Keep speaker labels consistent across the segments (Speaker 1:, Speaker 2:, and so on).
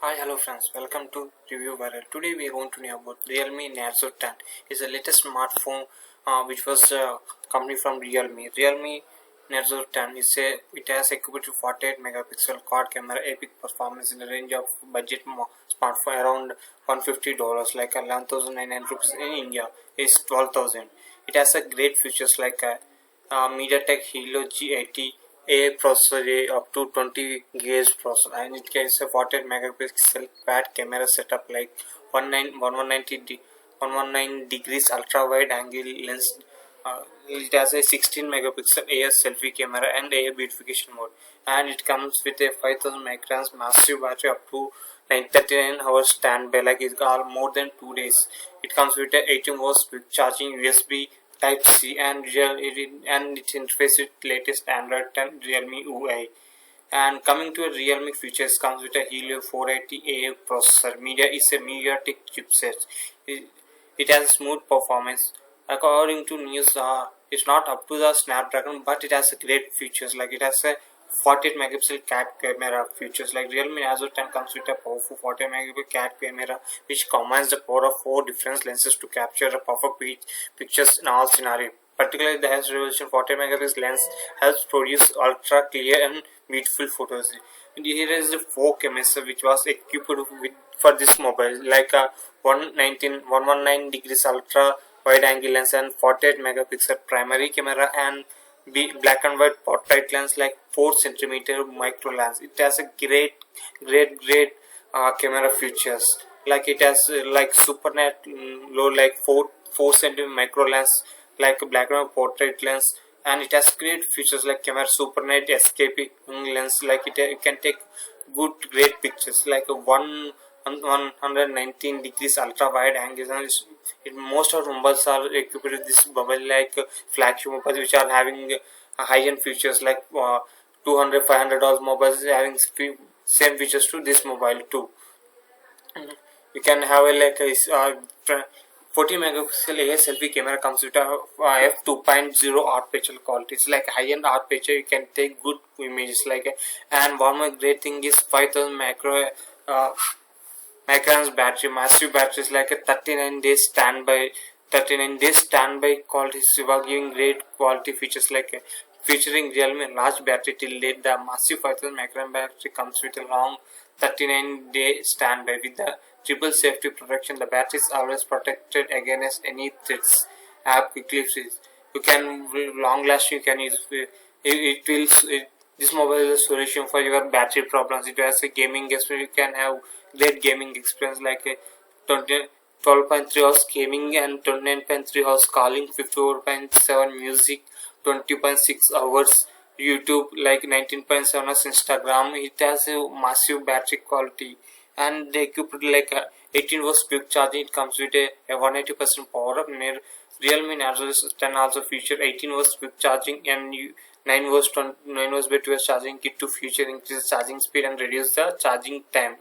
Speaker 1: Hi, hello friends. Welcome to Review Viral. Today we are going to know about Realme Narzo 10. It's the latest smartphone which was company from Realme. Realme Narzo 10 it has equipped with 48 megapixel quad camera, epic performance in the range of budget smartphone around $150, like 11,900 rupees in India is 12,000. It has a great features like MediaTek Helio G80 AI processor up to 20 GHz processor, and it carries a 48 megapixel quad camera setup like 119 degrees ultra wide angle lens. It has a 16 megapixel AS selfie camera and AI beautification mode, and it comes with a 5000 mAh massive battery up to 939 hours standby, like it's all more than 2 days. It comes with a 18 volts quick charging USB Type C and it interfaces with latest Android 10 Realme UI. And coming to a Realme features, comes with a Helio 480A processor. Media is a MediaTek chipset. It has smooth performance. According to news, it's not up to the Snapdragon, but it has a great features. Like it has a 48 megapixel cat camera features. Like Realme Narzo 10 comes with a powerful 48 megapixel cat camera, which combines the power of 4 different lenses to capture a perfect pictures in all scenarios. Particularly, the highest resolution 40 megapixel lens helps produce ultra clear and beautiful photos. And here is the 4 camera which was equipped with for this mobile, like a 119 degrees ultra wide angle lens and 48 megapixel primary camera and black and white portrait lens like 4 centimeter micro lens. It has a great camera features. Like it has like super net low, like 4 centimeter micro lens, like a black and white portrait lens, and it has great features like camera super net escaping lens. Like it can take great pictures like a 119 degrees ultra wide angles, and most of mobiles are equipped with this mobile, like flagship mobiles which are having high-end features like 200 $500 mobiles having same features to this mobile too. You can have a like a 40 megapixel AS selfie camera comes with a f2.0 art picture quality. It's like high-end art picture. You can take good images like and one more great thing is 5000 Micron's battery, massive batteries like a 39 days standby quality, giving great quality features like featuring Realme large battery till date. The massive 5000 micron battery comes with a long 39-day standby with the triple safety protection. The battery is always protected against any threats. App quickly freeze. You can long last. You can use this mobile is a solution for your battery problems. It has a gaming experience. You can have great gaming experience like a 12.3 hours gaming and 29.3 hours calling, 54.7 music, 20.6 hours YouTube, like 19.7 hours Instagram. It has a massive battery quality, and they equipped like 18 volts quick charging. It comes with a 180% power up. Near Realme Narzo 10 also feature 18 volts quick charging and 9 volts by 12 charging kit to feature increase charging speed and reduce the charging time.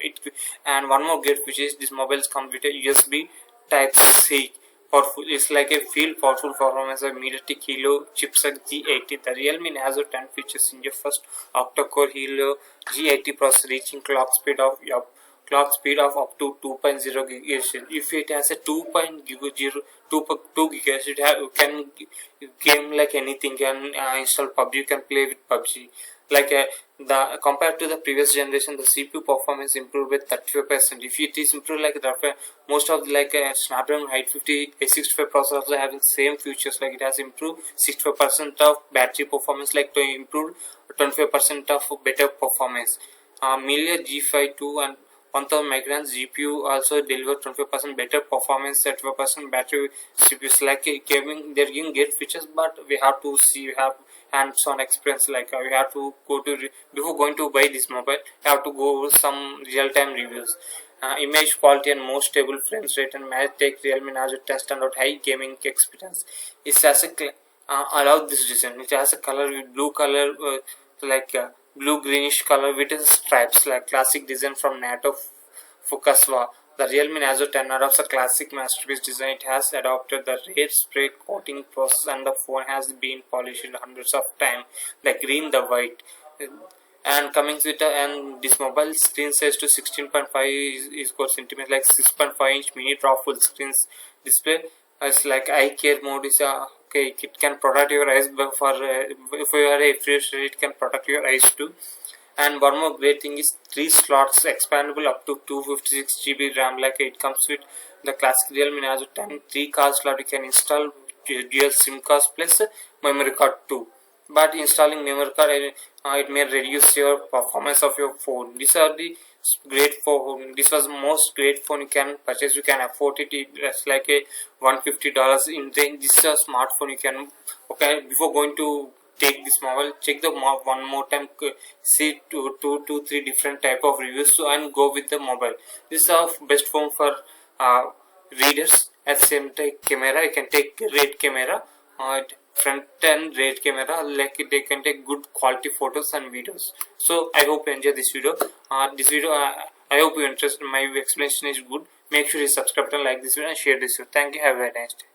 Speaker 1: And one more great feature is this mobiles come with a USB Type C. Powerful, it's like a field powerful performance of MediaTek Helio chipset G80. The Realme Narzo 10 features in your first octa-core Helio G80 processor, reaching clock speed of up to 2.0 GHz. If it has a 2.0 2 gigahertz, you can game like anything. Can install PUBG, you can play with PUBG. Like the compared to the previous generation, the CPU performance improved with 35%. If it is improved like that, most of the, like Snapdragon 850 A65 processor also having same features. Like it has improved 65% of battery performance, like to improve 25% of better performance. Melia G52 and 1000 microns GPU also deliver 25% better performance, 35% battery. CPUs like gaming, they're giving great features, but we have to see, we have hands-on experience. Like we have to go to before going to buy this mobile, you have to go over some real-time reviews. Image quality and more stable frames rate and take Realme Narzo 10 standout high gaming experience. It has a allow this design. It has a color with blue color, like blue greenish color with stripes, like classic design from NATO Fukasawa. The Realme Narzo 10 adopts a classic masterpiece design. It has adopted the red spray coating process, and the phone has been polished hundreds of times. The green, the white. And coming with and this mobile screen size to 16.5 is core centimeter, like 6.5-inch mini drop full screens display. It's like eye care mode is okay. It can protect your eyes, but for if you are a refresh, it can protect your eyes too. And one more great thing is 3 slots expandable up to 256 GB RAM. Like it comes with the classic Realme Narzo 10 3 card slot. You can install dual SIM cards plus memory card too. But installing memory card, it may reduce your performance of your phone. These are the great phone. This was most great phone you can purchase. You can afford it. It's like a $150 in range. This is a smartphone you can. Okay, before going to take this mobile, check the one more time, see two, three different type of reviews, so, and go with the mobile. This is our best phone for uh, readers. At same time, camera, you can take great camera, front and rear camera, like they can take good quality photos and videos. So I hope you enjoy this video. I hope you interested. My explanation is good. Make sure you subscribe and like this video and share this video. Thank you. Have a nice day.